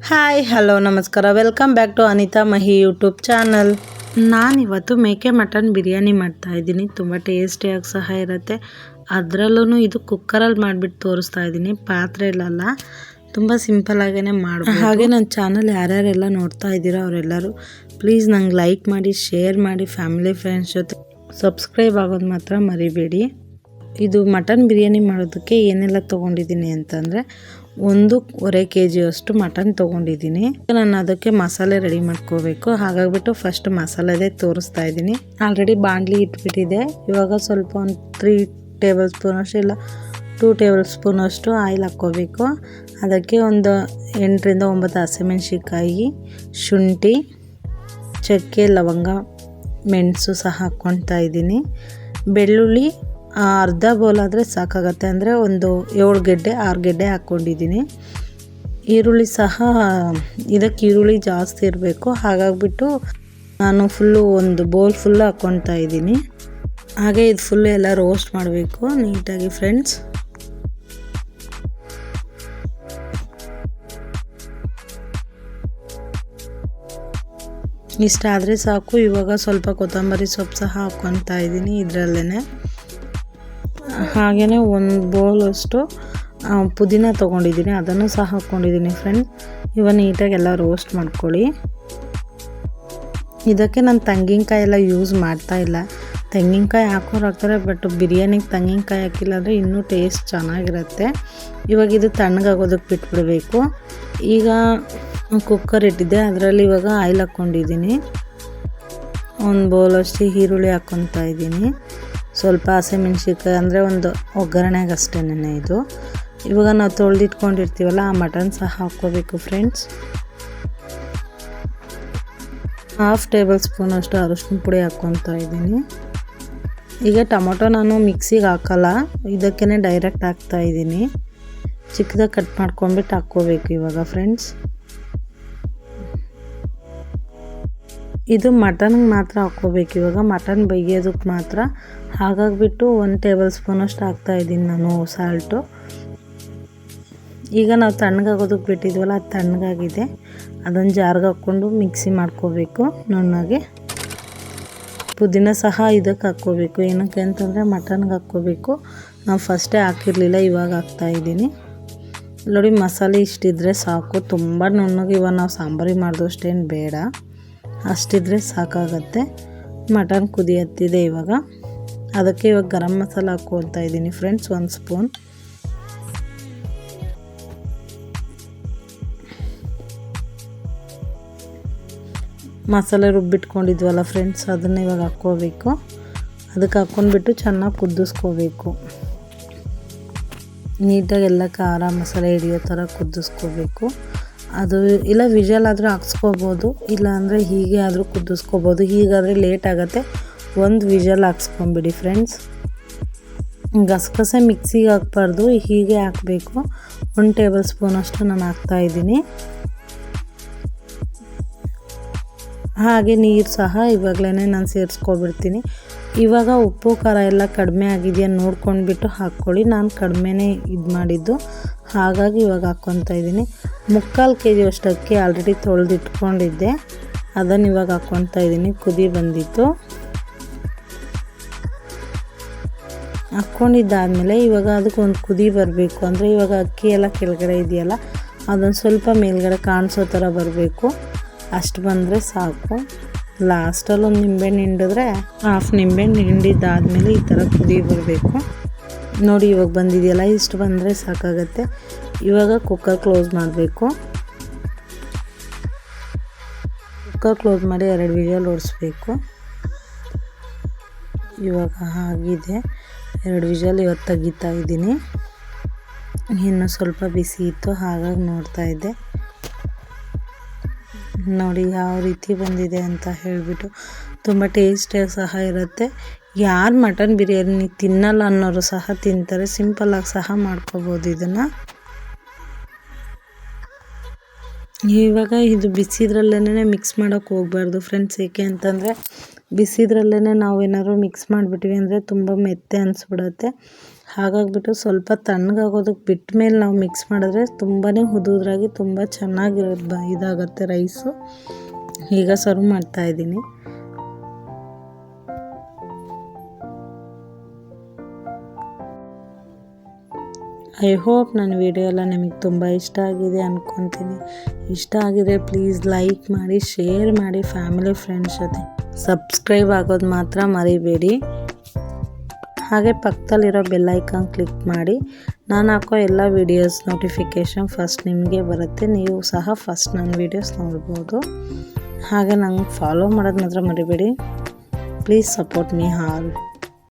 Hi hello ನಮಸ್ಕಾರ welcome back to Anitha Mahi YouTube channel. ನಾನಿವತ್ತು ಮೇಕೆ ಮಟನ್ ಬಿರಿಯಾನಿ ಮಾಡ್ತಾಯಿದ್ದೀನಿ. ತುಂಬ ಟೇಸ್ಟಿಯಾಗಿ ಸಹ ಇರುತ್ತೆ. ಅದರಲ್ಲೂ ಇದು ಕುಕ್ಕರಲ್ಲಿ ಮಾಡಿಬಿಟ್ಟು ತೋರಿಸ್ತಾ ಇದ್ದೀನಿ, ಪಾತ್ರೆಯಲ್ಲ. ತುಂಬ ಸಿಂಪಲ್ಲಾಗೇ ಮಾಡ್ಬೋದು. ಹಾಗೆ ನನ್ನ ಚಾನಲ್ ಯಾರ್ಯಾರೆಲ್ಲ ನೋಡ್ತಾ ಇದ್ದೀರೋ ಅವರೆಲ್ಲರೂ ಪ್ಲೀಸ್ ನಂಗೆ ಲೈಕ್ ಮಾಡಿ, ಶೇರ್ ಮಾಡಿ, ಫ್ಯಾಮಿಲಿ ಫ್ರೆಂಡ್ಸ್ ಜೊತೆ ಸಬ್ಸ್ಕ್ರೈಬ್ ಆಗೋದು ಮಾತ್ರ ಮರಿಬೇಡಿ. ಇದು ಮಟನ್ ಬಿರಿಯಾನಿ ಮಾಡೋದಕ್ಕೆ ಏನೆಲ್ಲ ತೊಗೊಂಡಿದ್ದೀನಿ ಅಂತಂದರೆ 1.25 kg ಅಷ್ಟು ಮಟನ್ ತೊಗೊಂಡಿದ್ದೀನಿ. ನಾನು ಅದಕ್ಕೆ ಮಸಾಲೆ ರೆಡಿ ಮಾಡ್ಕೋಬೇಕು. ಹಾಗಾಗಿಬಿಟ್ಟು ಫಸ್ಟ್ ಮಸಾಲೆದೇ ತೋರಿಸ್ತಾ ಇದ್ದೀನಿ. ಆಲ್ರೆಡಿ ಬಾಣಲಿ ಇಟ್ಬಿಟ್ಟಿದೆ. ಇವಾಗ ಸ್ವಲ್ಪ ಒಂದು 3 ಟೇಬಲ್ ಸ್ಪೂನ್ ಅಷ್ಟು ಇಲ್ಲ 2 ಟೇಬಲ್ ಸ್ಪೂನ್ ಅಷ್ಟು ಆಯಿಲ್ ಹಾಕ್ಕೋಬೇಕು. ಅದಕ್ಕೆ ಒಂದು 8 ರಿಂದ 9 ಹಸಿಮೆಣಸಿಕಾಯಿ, ಶುಂಠಿ, ಚಕ್ಕೆ, ಲವಂಗ, ಮೆಣಸು ಸಹ ಹಾಕ್ಕೊಳ್ತಾ ಇದ್ದೀನಿ. ಬೆಳ್ಳುಳ್ಳಿ ಅರ್ಧ ಬೌಲ್ ಆದರೆ ಸಾಕಾಗತ್ತೆ, ಅಂದರೆ ಒಂದು 7 ಗೆಡ್ಡೆ 6 ಗೆಡ್ಡೆ ಹಾಕ್ಕೊಂಡಿದ್ದೀನಿ. ಈರುಳ್ಳಿ ಸಹ ಇದಕ್ಕೆ ಈರುಳ್ಳಿ ಜಾಸ್ತಿ ಇರಬೇಕು, ಹಾಗಾಗಿಬಿಟ್ಟು ನಾನು ಫುಲ್ಲು ಒಂದು ಬೌಲ್ ಫುಲ್ಲು ಹಾಕ್ಕೊಳ್ತಾ ಇದ್ದೀನಿ. ಹಾಗೆ ಇದು ಫುಲ್ಲು ಎಲ್ಲ ರೋಸ್ಟ್ ಮಾಡಬೇಕು ನೀಟಾಗಿ ಫ್ರೆಂಡ್ಸ್. ಇಷ್ಟ ಆದರೆ ಸಾಕು. ಇವಾಗ ಸ್ವಲ್ಪ ಕೊತ್ತಂಬರಿ ಸೊಪ್ಪು ಸಹ ಹಾಕ್ಕೊಳ್ತಾ ಇದ್ದೀನಿ ಇದರಲ್ಲೇ. ಹಾಗೆಯೇ ಒಂದು ಬೌಲಷ್ಟು ಪುದೀನ ತೊಗೊಂಡಿದ್ದೀನಿ, ಅದನ್ನು ಸಹ ಹಾಕ್ಕೊಂಡಿದ್ದೀನಿ ಫ್ರೆಂಡ್ಸ್. ಇವಾಗ ನೀಟಾಗಿ ಎಲ್ಲ ರೋಸ್ಟ್ ಮಾಡ್ಕೊಳ್ಳಿ. ಇದಕ್ಕೆ ನಾನು ತೆಂಗಿನಕಾಯಿ ಎಲ್ಲ ಯೂಸ್ ಮಾಡ್ತಾಯಿಲ್ಲ. ತೆಂಗಿನಕಾಯಿ ಹಾಕೋರು ಹಾಕ್ತಾರೆ, ಬಟ್ ಬಿರಿಯಾನಿಗೆ ತೆಂಗಿನಕಾಯಿ ಹಾಕಿಲ್ಲ ಅಂದರೆ ಇನ್ನೂ ಟೇಸ್ಟ್ ಚೆನ್ನಾಗಿರುತ್ತೆ. ಇವಾಗ ಇದು ತಣ್ಣಗಾಗೋದಕ್ಕೆ ಬಿಟ್ಬಿಡಬೇಕು. ಈಗ ಕುಕ್ಕರ್ ಇಟ್ಟಿದ್ದೆ, ಅದರಲ್ಲಿ ಇವಾಗ ಆಯಿಲ್ ಹಾಕ್ಕೊಂಡಿದ್ದೀನಿ. ಒಂದು ಬೌಲಷ್ಟು ಈರುಳ್ಳಿ ಹಾಕ್ಕೊತಾ ಇದ್ದೀನಿ. ಸ್ವಲ್ಪ ಹಸಿಮೆಣ್ಸಿಕಾಯಿ, ಅಂದರೆ ಒಂದು ಒಗ್ಗರಣೆಗೆ ಅಷ್ಟೇನೆ ಇದು. ಇವಾಗ ನಾವು ತೊಳೆದಿಟ್ಕೊಂಡಿರ್ತೀವಲ್ಲ ಆ ಮಟನ್ ಸಹ ಹಾಕ್ಕೋಬೇಕು ಫ್ರೆಂಡ್ಸ್. 1/2 ಟೇಬಲ್ ಸ್ಪೂನ್ ಅಷ್ಟು ಅರಿಶಿನ ಪುಡಿ ಹಾಕ್ಕೊತಾ ಇದ್ದೀನಿ. ಈಗ ಟೊಮೊಟೊ ನಾನು ಮಿಕ್ಸಿಗೆ ಹಾಕಲ್ಲ, ಇದಕ್ಕೇ ಡೈರೆಕ್ಟ್ ಹಾಕ್ತಾ ಇದ್ದೀನಿ. ಚಿಕ್ಕದಾಗಿ ಕಟ್ ಮಾಡ್ಕೊಂಡ್ಬಿಟ್ಟು ಹಾಕ್ಕೋಬೇಕು ಇವಾಗ ಫ್ರೆಂಡ್ಸ್. ಇದು ಮಟನ್ಗೆ ಮಾತ್ರ ಹಾಕ್ಕೋಬೇಕು ಇವಾಗ, ಮಟನ್ ಬೇಯೋದಕ್ಕೆ ಮಾತ್ರ. ಹಾಗಾಗಿಬಿಟ್ಟು 1 ಟೇಬಲ್ ಸ್ಪೂನ್ ಅಷ್ಟು ಹಾಕ್ತಾಯಿದ್ದೀನಿ ನಾನು ಸಾಲ್ಟು. ಈಗ ನಾವು ತಣ್ಣಗಾಗೋದಕ್ಕೆ ಬಿಟ್ಟಿದ್ವಲ್ಲ, ಅದು ತಣ್ಣಗಾಗಿದೆ. ಅದನ್ನು ಜಾರ್ಗೆ ಹಾಕ್ಕೊಂಡು ಮಿಕ್ಸಿ ಮಾಡ್ಕೋಬೇಕು ನುಣ್ಣಗೆ. ಪುದೀನ ಸಹ ಇದಕ್ಕೆ ಹಾಕ್ಕೋಬೇಕು. ಏನಕ್ಕೆ ಅಂತಂದರೆ ಮಟನ್ಗೆ ಹಾಕ್ಕೋಬೇಕು. ನಾವು ಫಸ್ಟೇ ಹಾಕಿರಲಿಲ್ಲ, ಇವಾಗ ಹಾಕ್ತಾಯಿದ್ದೀನಿ. ನೋಡಿ, ಮಸಾಲೆ ಇಷ್ಟಿದ್ರೆ ಸಾಕು, ತುಂಬ ನುಣ್ಣಗೆ. ಇವಾಗ ನಾವು ಸಾಂಬಾರಿಗೆ ಮಾಡಿದಷ್ಟೇನು ಬೇಡ, ಅಷ್ಟಿದ್ರೆ ಸಾಕಾಗತ್ತೆ. ಮಟನ್ ಕುದಿ ಹತ್ತಿದೆ ಇವಾಗ. ಅದಕ್ಕೆ ಇವಾಗ ಗರಂ ಮಸಾಲ ಹಾಕ್ಕೊಳ್ತಾ ಇದ್ದೀನಿ ಫ್ರೆಂಡ್ಸ್, 1 ಸ್ಪೂನ್. ಮಸಾಲೆ ರುಬ್ಬಿಟ್ಕೊಂಡಿದ್ವಲ್ಲ ಫ್ರೆಂಡ್ಸ್, ಅದನ್ನು ಇವಾಗ ಹಾಕ್ಕೋಬೇಕು. ಅದಕ್ಕೆ ಹಾಕ್ಕೊಂಡ್ಬಿಟ್ಟು ಚೆನ್ನಾಗಿ ಕುದಿಸ್ಕೋಬೇಕು. ನೀಟಾಗಿ ಎಲ್ಲ ಖಾರ ಮಸಾಲೆ ಹಿಡಿಯೋ ಥರ ಕುದಿಸ್ಕೋಬೇಕು. ಅದು ಇಲ್ಲ ವಿಷಲ್ ಆದರೂ ಹಾಕ್ಸ್ಕೋಬೋದು, ಇಲ್ಲಾಂದರೆ ಹೀಗೆ ಆದರೂ ಕುದಿಸ್ಕೋಬೋದು. ಹೀಗಾದರೆ ಲೇಟ್ ಆಗುತ್ತೆ. 1 ವಿಷಲ್ ಹಾಕ್ಸ್ಕೊಂಬಿಡಿ ಫ್ರೆಂಡ್ಸ್. ಗಸಗಸೆ ಮಿಕ್ಸಿಗೆ ಹಾಕ್ಬಾರ್ದು, ಹೀಗೆ ಹಾಕಬೇಕು. 1 ಟೇಬಲ್ ಸ್ಪೂನ್ ಅಷ್ಟು ನಾನು ಹಾಕ್ತಾಯಿದ್ದೀನಿ. ಹಾಗೆ ನೀರು ಸಹ ಇವಾಗಲೇ ನಾನು ಸೇರಿಸ್ಕೊಬಿಡ್ತೀನಿ. ಇವಾಗ ಉಪ್ಪು ಖಾರ ಎಲ್ಲ ಕಡಿಮೆ ಆಗಿದೆಯಾ ನೋಡ್ಕೊಂಡ್ಬಿಟ್ಟು ಹಾಕ್ಕೊಳ್ಳಿ. ನಾನು ಕಡಿಮೆನೇ ಇದು ಮಾಡಿದ್ದು, ಹಾಗಾಗಿ ಇವಾಗ ಹಾಕ್ಕೊತಾ ಇದ್ದೀನಿ. 3/4 kg ಅಷ್ಟು ಅಕ್ಕಿ ಆಲ್ರೆಡಿ ತೊಳೆದಿಟ್ಕೊಂಡಿದ್ದೆ, ಅದನ್ನು ಇವಾಗ ಹಾಕ್ಕೊತಾ ಇದ್ದೀನಿ. ಕುದಿ ಬಂದಿತ್ತು. ಹಾಕ್ಕೊಂಡಿದ್ದಾದಮೇಲೆ ಇವಾಗ ಅದಕ್ಕೆ ಒಂದು ಕುದಿ ಬರಬೇಕು. ಅಂದರೆ ಇವಾಗ ಅಕ್ಕಿ ಎಲ್ಲ ಕೆಳಗಡೆ ಇದೆಯಲ್ಲ, ಅದೊಂದು ಸ್ವಲ್ಪ ಮೇಲ್ಗಡೆ ಕಾಣಿಸೋ ಥರ ಬರಬೇಕು. ಅಷ್ಟು ಬಂದರೆ ಸಾಕು. ಲಾಸ್ಟಲ್ಲಿ ಒಂದು ನಿಂಬೆಹಣ್ಣು ಹಿಂಡಿದ್ರೆ, 1/2 ನಿಂಬೆಹಣ್ಣು ಹಿಂಡಿದ್ದಾದಮೇಲೆ ಈ ಥರ ಕುದಿ ಬರಬೇಕು. ನೋಡಿ ಇವಾಗ ಬಂದಿದೆಯಲ್ಲ, ಇಷ್ಟು ಬಂದರೆ ಸಾಕಾಗತ್ತೆ. ಇವಾಗ ಕುಕ್ಕರ್ ಕ್ಲೋಸ್ ಮಾಡಬೇಕು. ಕುಕ್ಕರ್ ಕ್ಲೋಸ್ ಮಾಡಿ 2 ವಿಷಲ್ ಹೊಡಿಸ್ಬೇಕು. ಇವಾಗ ಆಗಿದೆ 2 ವಿಷಲ್. ಇವತ್ತು ತೆಗಿತಾ ಇದ್ದೀನಿ. ಇನ್ನೂ ಸ್ವಲ್ಪ ಬಿಸಿ ಇತ್ತು, ಹಾಗಾಗಿ ನೋಡ್ತಾ ಇದ್ದೆ. ನೋಡಿ ಯಾವ ರೀತಿ ಬಂದಿದೆ ಅಂತ ಹೇಳಿಬಿಟ್ಟು. ತುಂಬ ಟೇಸ್ಟಿಯಾಗಿ ಸಹ ಇರುತ್ತೆ. ಯಾರು ಮಟನ್ ಬಿರಿಯಾನಿ ತಿನ್ನಲ್ಲ ಅನ್ನೋರು ಸಹ ತಿಂತಾರೆ. ಸಿಂಪಲ್ಲಾಗಿ ಸಹ ಮಾಡ್ಕೋಬೋದು ಇದನ್ನು. ಇವಾಗ ಇದು ಬಿಸಿದ್ರಲ್ಲೇ ಮಿಕ್ಸ್ ಮಾಡೋಕ್ಕೆ ಹೋಗಬಾರ್ದು ಫ್ರೆಂಡ್ಸ್. ಏಕೆ ಅಂತಂದರೆ ಬಿಸಿದ್ರಲ್ಲೇ ನಾವು ಏನಾದ್ರು ಮಿಕ್ಸ್ ಮಾಡಿಬಿಟ್ವಿ ಅಂದರೆ ತುಂಬ ಮೆತ್ತೆ ಅನಿಸ್ಬಿಡುತ್ತೆ. ಹಾಗಾಗಿಬಿಟ್ಟು ಸ್ವಲ್ಪ ತಣ್ಣಗಾಗೋದಕ್ಕೆ ಬಿಟ್ಟ ಮೇಲೆ ನಾವು ಮಿಕ್ಸ್ ಮಾಡಿದ್ರೆ ತುಂಬಾ ಉದುರಾಗಿ ತುಂಬ ಚೆನ್ನಾಗಿರೋದು ಇದಾಗುತ್ತೆ ರೈಸು. ಈಗ ಸರ್ವ್ ಮಾಡ್ತಾಯಿದ್ದೀನಿ. ಐ ಹೋಪ್ ನನ್ನ ವಿಡಿಯೋ ಎಲ್ಲ ನಿಮಗೆ ತುಂಬ ಇಷ್ಟ ಆಗಿದೆ ಅಂದ್ಕೊತೀನಿ. ಇಷ್ಟ ಆಗಿದೆ ಪ್ಲೀಸ್ ಲೈಕ್ ಮಾಡಿ, ಶೇರ್ ಮಾಡಿ ಫ್ಯಾಮಿಲಿ ಫ್ರೆಂಡ್ಸ್ ಜೊತೆ. ಸಬ್ಸ್ಕ್ರೈಬ್ ಆಗೋದು ಮಾತ್ರ ಮರಿಬೇಡಿ. ಹಾಗೆ ಪಕ್ಕದಲ್ಲಿರೋ ಬೆಲ್ ಐಕಾನ್ ಕ್ಲಿಕ್ ಮಾಡಿ. ನಾನು ಹಾಕೋ ಎಲ್ಲ ವೀಡಿಯೋಸ್ ನೋಟಿಫಿಕೇಷನ್ ಫಸ್ಟ್ ನಿಮಗೆ ಬರುತ್ತೆ. ನೀವು ಸಹ ಫಸ್ಟ್ ನನ್ನ ವೀಡಿಯೋಸ್ ನೋಡ್ಬೋದು. ಹಾಗೆ ನಂಗೆ ಫಾಲೋ ಮಾಡೋದು ಮಾತ್ರ ಮರಿಬೇಡಿ. Please support me all.